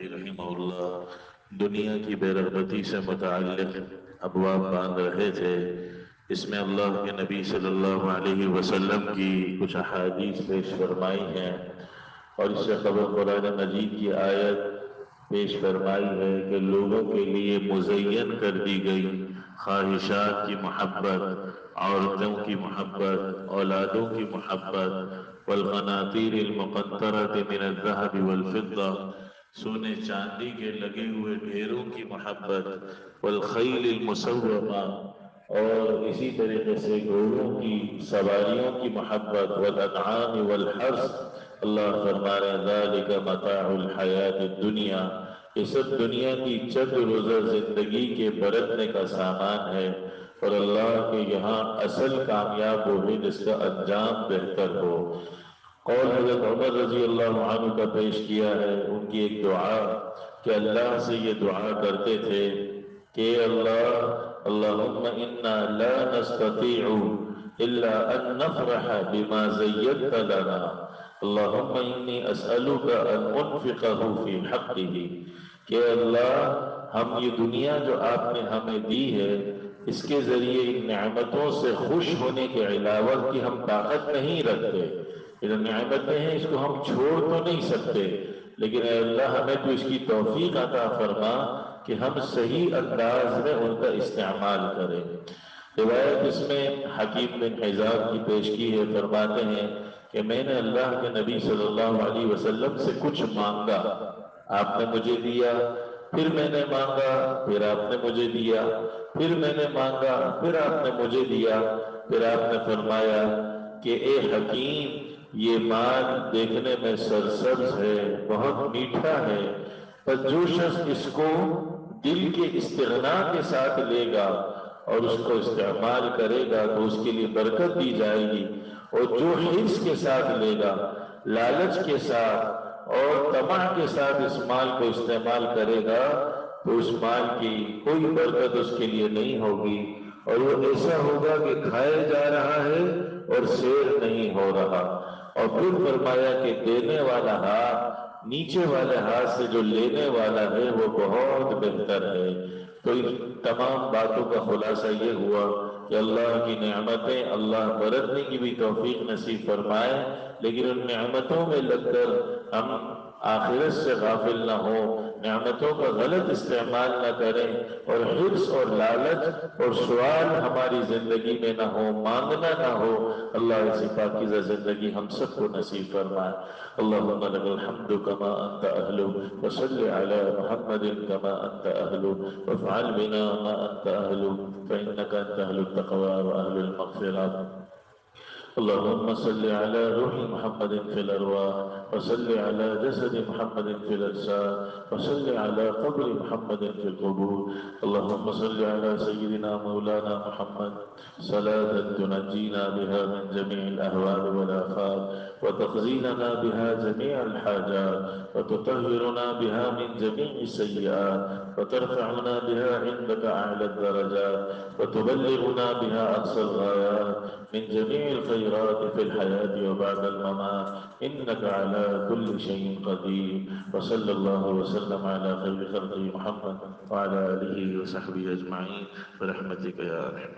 رحمہ اللہ دنیا کی بے رغبتی سے متعلق ابواب باندھ رہے تھے۔ اس میں اللہ کے نبی صلی اللہ علیہ وسلم کی کچھ احادیث پیش فرمائی ہیں، اور اس سے قبل قرآن مجید کی آیت پیش فرمائی ہے کہ لوگوں کے لیے مزین کر دی گئی خواہشات کی محبت، عورتوں کی محبت، اولادوں کی محبت، والقناطیر المقنطرۃ من الذهب والفضہ، سونے چاندی کے لگے ہوئے ڈھیروں کی محبت، والخیل المسومہ، اور اسی طریقے سے گھوڑوں کی سواریوں کی محبت، والانعام والحرث۔ اللہ فرما رہا ہے ذالک متاع الحیات الدنیا، یہ سب دنیا کی چند روزہ زندگی کے برتنے کا سامان ہے، اور اللہ کے یہاں اصل کامیاب وہ ہے جس کا انجام بہتر ہو۔ قول حضرت عمر رضی اللہ عنہ کا پیش کیا ہے، ان کی ایک دعا کہ اللہ سے یہ دعا کرتے تھے کہ اللہ اللہم انا لا نستطيع الا ان نفرح بما زينت لنا، اللہم انی اسألک ان انفقه في حقه، کہ اللہ ہم یہ دنیا جو آپ نے ہمیں دی ہے اس کے ذریعے ان نعمتوں سے خوش ہونے کے علاوہ کی ہم طاقت نہیں رکھتے، یہ نعمتیں ہیں اس کو ہم چھوڑ تو نہیں سکتے، لیکن اے اللہ ہمیں تو اس کی توفیق عطا فرما کہ ہم صحیح انداز میں ان کا استعمال کریں۔ روایت اس میں حکیم بن حزام کی پیش کی ہے، فرماتے ہیں کہ میں نے اللہ کے نبی صلی اللہ علیہ وسلم سے کچھ مانگا، آپ نے مجھے دیا، پھر میں نے مانگا، پھر آپ نے مجھے دیا، پھر میں نے مانگا، پھر آپ نے مجھے دیا، پھر آپ نے فرمایا کہ اے حکیم یہ مال دیکھنے میں سرسبز ہے، بہت میٹھا ہے، پر جو شخص اس کو دل کے استغنا کے ساتھ لے گا اور اس کو استعمال کرے گا تو اس کے لیے برکت دی جائے گی، اور جو حرص کے ساتھ لے گا، لالچ کے ساتھ اور طمع کے ساتھ اس مال کو استعمال کرے گا تو اس مال کی کوئی برکت اس کے لیے نہیں ہوگی، اور وہ ایسا ہوگا کہ کھائے جا رہا ہے اور سیر نہیں ہو رہا۔ اور پھر فرمایا کہ دینے والا ہاتھ نیچے والے ہاتھ سے جو لینے والا ہے وہ بہت بہتر ہے۔ تو ان تمام باتوں کا خلاصہ یہ ہوا کہ اللہ کی نعمتیں اللہ برتنے کی بھی توفیق نصیب فرمائے، لیکن ان نعمتوں میں لگ کر ہم آخرت سے غافل نہ ہو، نعمتوں کا غلط استعمال نہ کریں، اور حرص اور لالچ اور سوال ہماری زندگی میں نہ ہو، مانگنا نہ ہو۔ اللہ ایسی پاکیزہ زندگی ہم سب کو نصیب فرمائے۔ اللہم لک الحمد کما انت اہل، وصل علی محمد کما انت اہل، وافعل بنا ما انت اہل، فانک انت اہل التقوی واہل المغفرہ۔ اللهم صل على روح محمد في الأرواح، وصل على جسد محمد في الأجساد، وصل على قبر محمد في القبور۔ اللهم صل على سيدنا مولانا محمد صلاة تنجينا بها من جميع الأهوال والآفات، وتقضينا بها جميع الحاجات، وتطهرنا بها من جميع السيئات، وترفعنا بها عندك أعلى الدرجات، وتبلغنا بها أقصى الغايات من جميع الخيرات في الحياة وبعد الممات، إنك على كل شيء قدير۔ وصلى الله وسلم على خير خلقه محمد وعلى آله وصحبه أجمعين برحمتك يا أرحم